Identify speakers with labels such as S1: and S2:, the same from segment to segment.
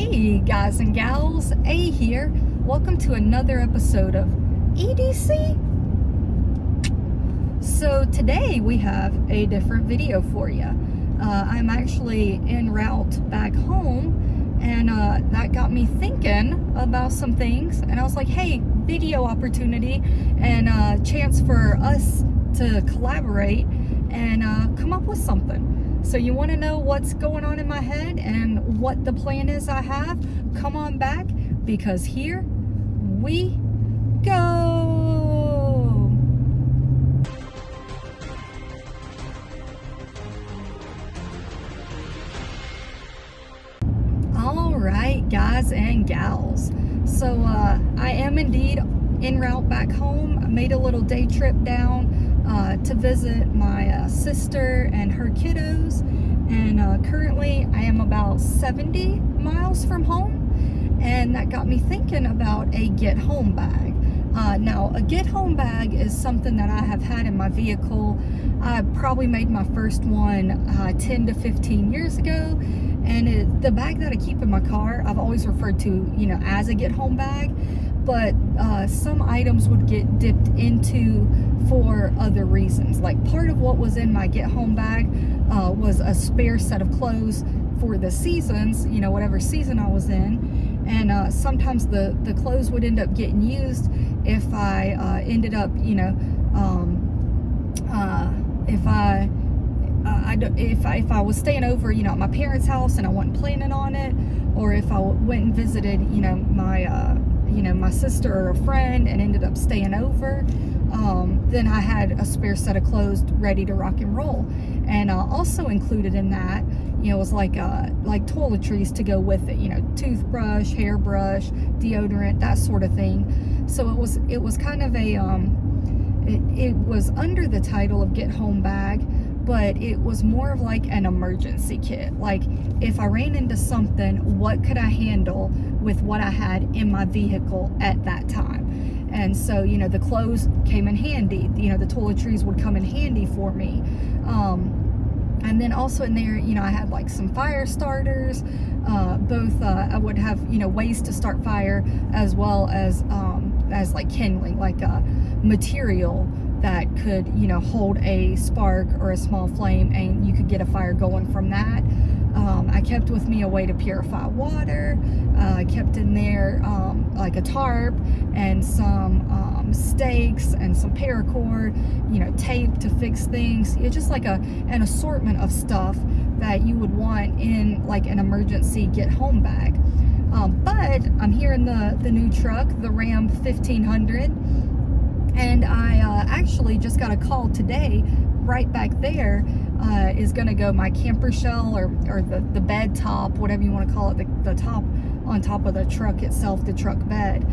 S1: Hey guys and gals, A here. Welcome to another episode of EDC. So today we have a different video for you. I'm actually en route back home, and that got me thinking about some things, and I was like, hey, video opportunity and a chance for us to collaborate and come up with something. So you want to know what's going on in my head and what the plan is I have? Come on back, because here we go. All right, guys and gals. So I am indeed en route back home. I made a little day trip down to visit my sister and her kiddos, and currently I am about 70 miles from home, and that got me thinking about a get home bag. Now, a get home bag is something that I have had in my vehicle. I probably made my first one 10 to 15 years ago, and the bag that I keep in my car, I've always referred to, as a get home bag. But some items would get dipped into for other reasons. Like, part of what was in my get home bag was a spare set of clothes for the seasons, whatever season I was in. And sometimes the clothes would end up getting used if I ended up, if I was staying over, at my parents' house and I wasn't planning on it, or if I went and visited, my sister or a friend and ended up staying over, then I had a spare set of clothes ready to rock and roll. And also included in that, was like toiletries to go with it, toothbrush, hairbrush, deodorant, that sort of thing. So it was kind of a it was under the title of get home bag, but it was more of like an emergency kit. Like, if I ran into something, what could I handle with what I had in my vehicle at that time? And so, the clothes came in handy. The toiletries would come in handy for me. And then also in there, I had like some fire starters. I would have, ways to start fire, as well as like kindling, like material that could, hold a spark or a small flame, and you could get a fire going from that. I kept with me a way to purify water. I kept in there like a tarp and some stakes and some paracord, tape to fix things. It's just like an assortment of stuff that you would want in like an emergency get home bag. But I'm here in the new truck, the Ram 1500. And I actually just got a call today. Right back there is going to go my camper shell, or the bed top, whatever you want to call it, the top on top of the truck itself, the truck bed.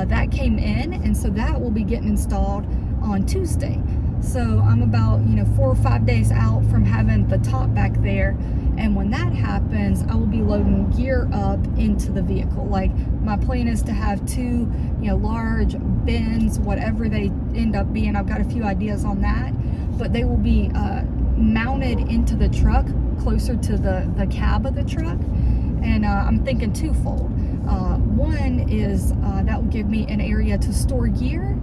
S1: That came in, and so that will be getting installed on Tuesday. So I'm about 4 or 5 days out from having the top back there. And when that happens, I will be loading gear up into the vehicle. Like, my plan is to have 2, large bins, whatever they end up being. I've got a few ideas on that, but they will be mounted into the truck, closer to the cab of the truck. And I'm thinking twofold. One is that will give me an area to store gear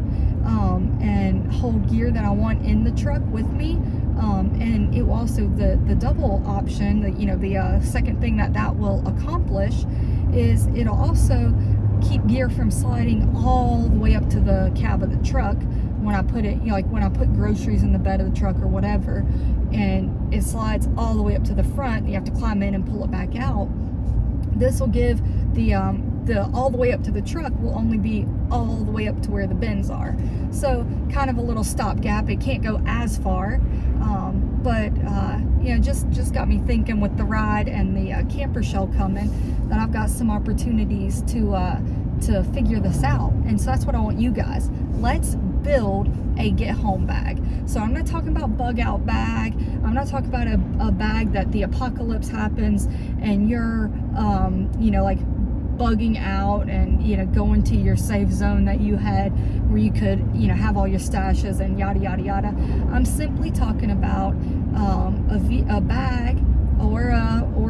S1: and hold gear that I want in the truck with me. And it will also, the double option, the second thing that will accomplish is it'll also keep gear from sliding all the way up to the cab of the truck when I put it, like when I put groceries in the bed of the truck or whatever, and it slides all the way up to the front. You have to climb in and pull it back out. This will give the all the way up to the truck will only be all the way up to where the bins are. So kind of a little stopgap. It can't go as far, but just got me thinking with the ride and the camper shell coming, that I've got some opportunities to figure this out. And so that's what I want you guys. Let's build a get home bag. So I'm not talking about bug out bag. I'm not talking about a bag that the apocalypse happens and you're like bugging out and going to your safe zone that you had, where you could have all your stashes and yada yada yada. I'm simply talking about a bag or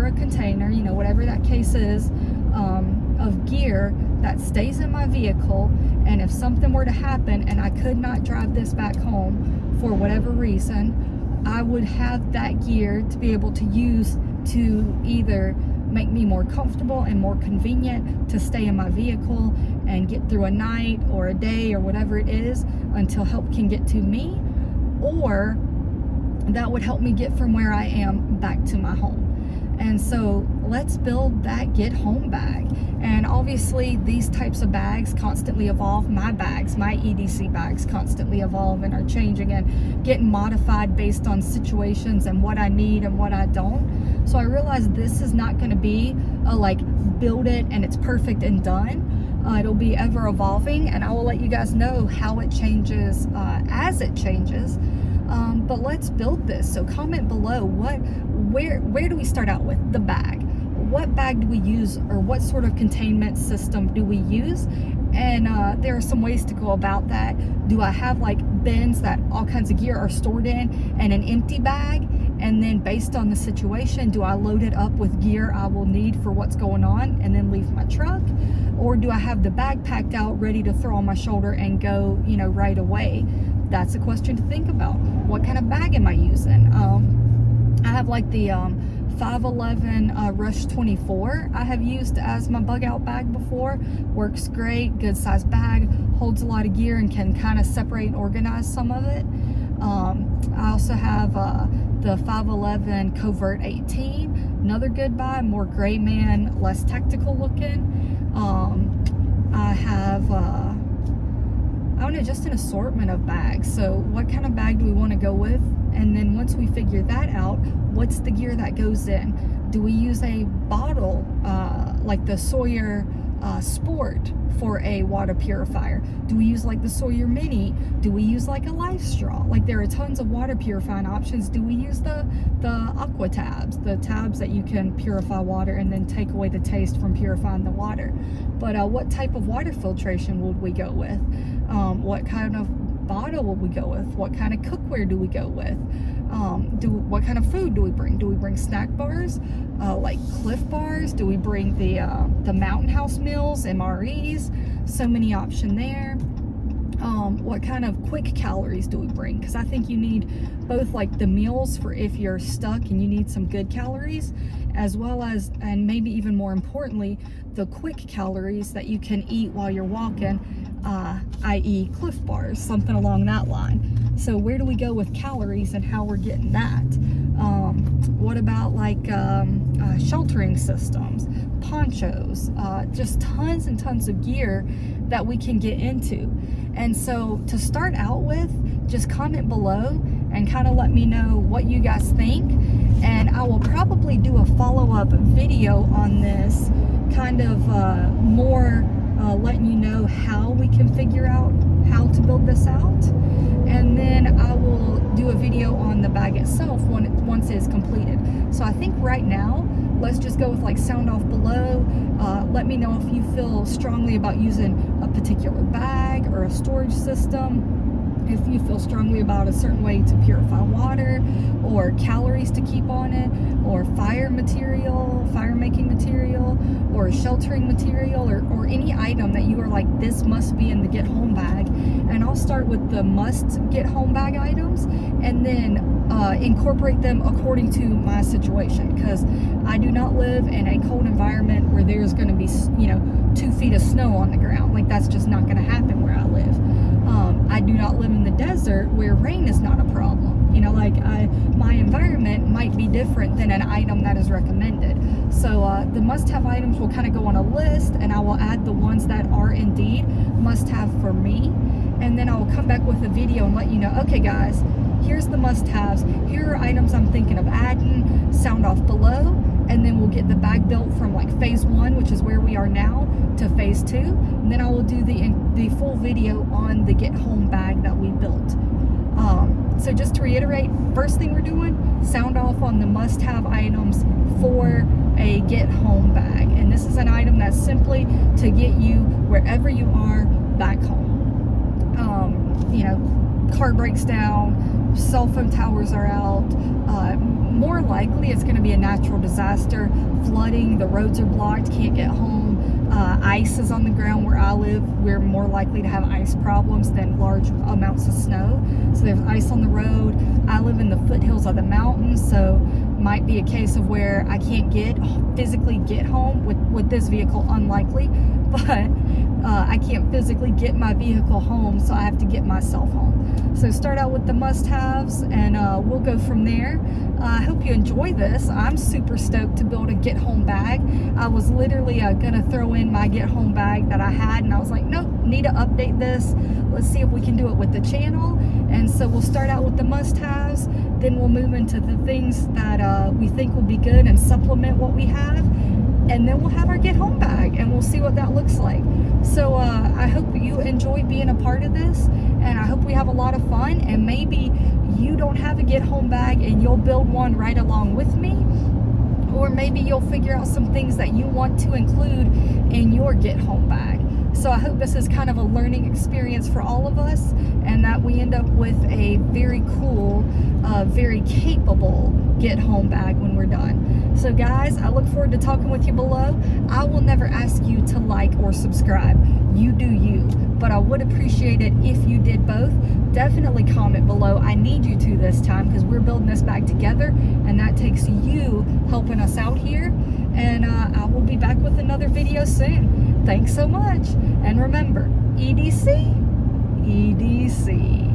S1: a container, whatever that case is, of gear that stays in my vehicle, and if something were to happen and I could not drive this back home for whatever reason, I would have that gear to be able to use to either make me more comfortable and more convenient to stay in my vehicle and get through a night or a day or whatever it is until help can get to me, or that would help me get from where I am back to my home. And so let's build that get home bag. And obviously these types of bags constantly evolve. My bags, my EDC bags constantly evolve and are changing and getting modified based on situations and what I need and what I don't. So I realized this is not going to be a like build it and it's perfect and done. It'll be ever evolving, and I will let you guys know how it changes as it changes. But let's build this. So comment below where do we start out with the bag? What bag do we use, or what sort of containment system do we use? And there are some ways to go about that. Do I have like bins that all kinds of gear are stored in and an empty bag? And then based on the situation, do I load it up with gear I will need for what's going on and then leave my truck? Or do I have the bag packed out ready to throw on my shoulder and go, you know, right away? That's a question to think about. What kind of bag am I using? I have like the 511 Rush 24 I have used as my bug out bag before. Works great, good size bag, holds a lot of gear and can kind of separate and organize some of it. I also have the 511 Covert 18, another good buy, more gray man, less tactical looking. I have I don't know, just an assortment of bags. So what kind of bag do we want to go with? And then once we figure that out, what's the gear that goes in? Do we use a bottle like the Sawyer Sport for a water purifier? Do we use like the Sawyer Mini? Do we use like a Life Straw? Like there are tons of water purifying options. Do we use the Aqua tabs, the tabs that you can purify water and then take away the taste from purifying the water? But what type of water filtration would we go with? What kind of bottle will we go with? What kind of cookware do we go with? What kind of food do we bring? Do we bring snack bars, like Cliff bars? Do we bring the Mountain House meals, MREs? So many options there. What kind of quick calories do we bring? Because I think you need both like the meals for if you're stuck and you need some good calories, as well as, and maybe even more importantly, the quick calories that you can eat while you're walking, i.e. Cliff bars, something along that line. So where do we go with calories and how we're getting that? What about like sheltering systems, ponchos, just tons and tons of gear that we can get into. And so to start out with, just comment below and kind of let me know what you guys think. And I will probably do a follow-up video on this, kind of more letting you know how we can figure out how to build this out. And then I will do a video on the bag itself once it's completed. So I think right now, let's just go with like sound off below. Let me know if you feel strongly about using a particular bag or a storage system. If you feel strongly about a certain way to purify water, or calories to keep on it, or fire making material, or sheltering material, or any item that you are like, this must be in the get home bag. And I'll start with the must get home bag items and then incorporate them according to my situation, because I do not live in a cold environment where there's going to be 2 feet of snow on the ground. Like that's just not going to happen where I live. I do not live in the desert where rain is not a problem. My environment might be different than an item that is recommended. So the must-have items will kind of go on a list, and I will add the ones that are indeed must-have for me. And then I will come back with a video and let you know, okay guys, here's the must-haves. Here are items I'm thinking of adding. Sound off below. And then we'll get the bag built from like phase 1, which is where we are now, to phase 2. And then I will do the full video on the get home bag that we built. So just to reiterate, first thing we're doing, sound off on the must-have items for a get home bag. And this is an item that's simply to get you wherever you are back home. Car breaks down, cell phone towers are out, more likely it's going to be a natural disaster, flooding, the roads are blocked, can't get home. Ice is on the ground where I live. We're more likely to have ice problems than large amounts of snow. So there's ice on the road. I live in the foothills of the mountains, so might be a case of where I can't physically get home with this vehicle, unlikely, but I can't physically get my vehicle home, so I have to get myself home. So start out with the must-haves, and we'll go from there. I hope you enjoy this. I'm super stoked to build a get home bag. I was literally gonna throw in my get home bag that I had, and I was like, nope, need to update this. Let's see if we can do it with the channel. And so we'll start out with the must-haves, then we'll move into the things that we think will be good and supplement what we have, and then we'll have our get home bag, and we'll see what that looks like. So I hope you enjoy being a part of this, and I hope we have a lot of fun, and maybe you don't have a get home bag and you'll build one right along with me, or maybe you'll figure out some things that you want to include in your get home bag. So I hope this is kind of a learning experience for all of us, and that we end up with a very cool, very capable get home bag when we're done. So guys, I look forward to talking with you below. I will never ask you to like or subscribe. You do you, but I would appreciate it if you did both. Definitely comment below. I need you to this time, because we're building this bag together, and that takes you helping us out here. And I will be back with another video soon. Thanks so much, and remember, EDC, EDC.